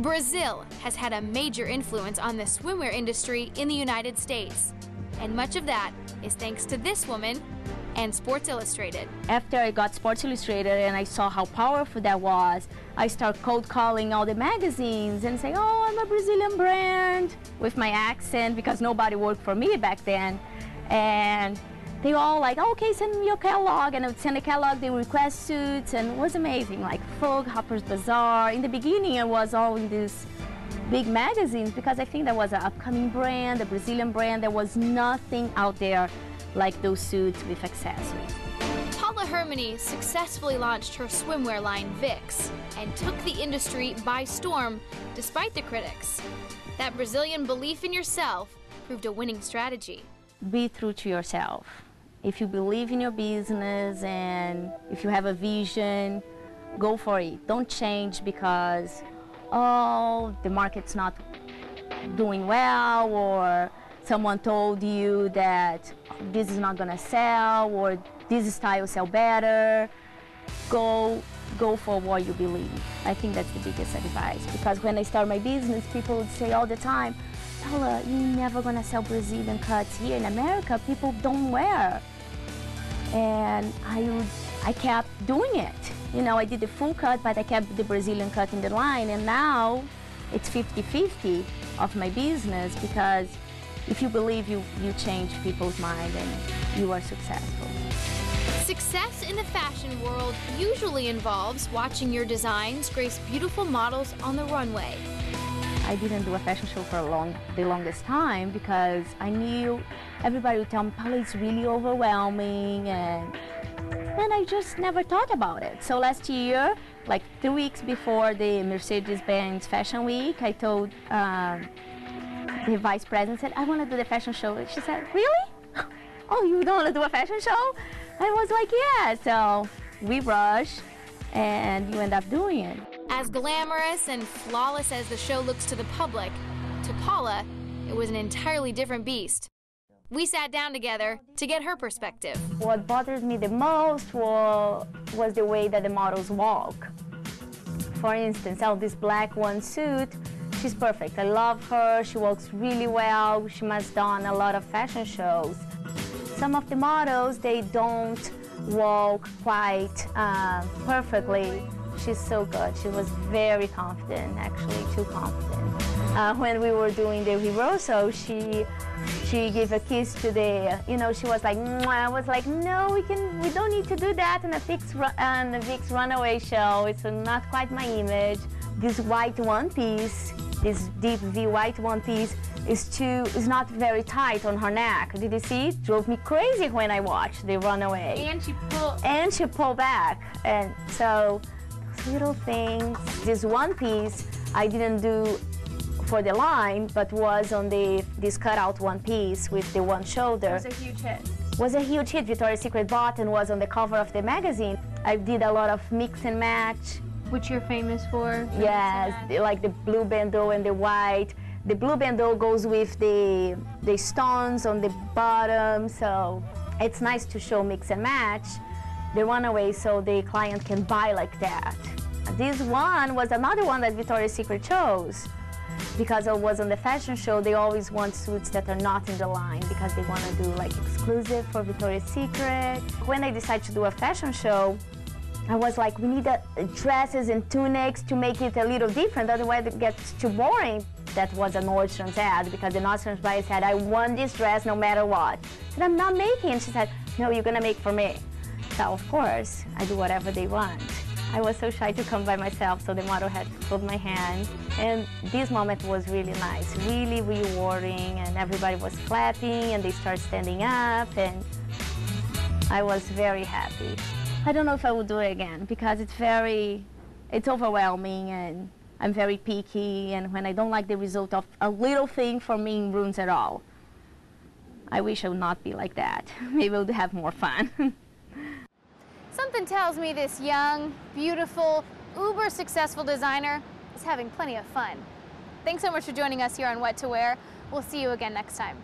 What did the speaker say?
Brazil has had a major influence on the swimwear industry in the United States. And much of that is thanks to this woman and Sports Illustrated. After I got Sports Illustrated and I saw how powerful that was, I started cold calling all the magazines and saying, oh, I'm a Brazilian brand, with my accent, because nobody worked for me back then. And they all like, oh, okay, send me your catalog. And I would send a catalog, they would request suits, and it was amazing, like Vogue, Harper's Bazaar. In the beginning, it was all in these big magazines because I think there was an upcoming brand, a Brazilian brand. There was nothing out there like those suits with accessories. Paula Hermanny successfully launched her swimwear line, Vix, and took the industry by storm despite the critics. That Brazilian belief in yourself proved a winning strategy. Be true to yourself. If you believe in your business and if you have a vision, go for it. Don't change because, oh, the market's not doing well, or someone told you that this is not gonna sell, or this style sell better. Go for what you believe. I think that's the biggest advice, because when I started my business, people would say all the time, Paula, you're never gonna sell Brazilian cuts here in America. People don't wear. And I kept doing it. You know, I did the full cut, but I kept the Brazilian cut in the line, and now it's 50-50 of my business, because if you believe, you change people's mind and you are successful. Success in the fashion world usually involves watching your designs grace beautiful models on the runway. I didn't do a fashion show for the longest time because I knew everybody would tell me, Paula, it's really overwhelming, and I just never thought about it. So last year, like 3 weeks before the Mercedes-Benz Fashion Week, I told the vice president, said, I want to do the fashion show. She said, really? Oh, you don't want to do a fashion show? I was like, yeah. So we rushed, and you end up doing it. As glamorous and flawless as the show looks to the public, to Paula, it was an entirely different beast. We sat down together to get her perspective. What bothered me the most was the way that the models walk. For instance, this black one suit, she's perfect. I love her. She walks really well. She must have done a lot of fashion shows. Some of the models, they don't walk quite perfectly. She's so good. She was very confident, actually, too confident. When we were doing the rehearsal, she gave a kiss to the, she was like, mwah. I was like, no, we don't need to do that in a Vix runaway show. It's not quite my image. This white one piece, this deep V white one piece, is not very tight on her neck. Did you see? It drove me crazy when I watched the runaway. And she pulled back. And so, little things. This one piece I didn't do for the line, but was on this cutout one piece with the one shoulder. It was a huge hit. Was a huge hit. Victoria's Secret bought and was on the cover of the magazine. I did a lot of mix and match. Which you're famous for? Yes, like the blue bandeau and the white. The blue bandeau goes with the stones on the bottom, so it's nice to show mix and match the runaway so the client can buy like that. This one was another one that Victoria's Secret chose. Because it was on the fashion show, they always want suits that are not in the line because they want to do like exclusive for Victoria's Secret. When I decided to do a fashion show, I was like, we need dresses and tunics to make it a little different, otherwise it gets too boring. That was a Nordstrom's ad, because the Nordstrom's buyer said, I want this dress no matter what. I said, I'm not making it. She said, no, you're going to make for me. So, of course, I do whatever they want. I was so shy to come by myself, so the model had to hold my hand. And this moment was really nice, really rewarding, and everybody was clapping, and they started standing up, and I was very happy. I don't know if I would do it again, because it's overwhelming, and I'm very picky, and when I don't like the result of a little thing, for me, it ruins it all. I wish I would not be like that. Maybe I would have more fun. Something tells me this young, beautiful, uber successful designer is having plenty of fun. Thanks so much for joining us here on What to Wear. We'll see you again next time.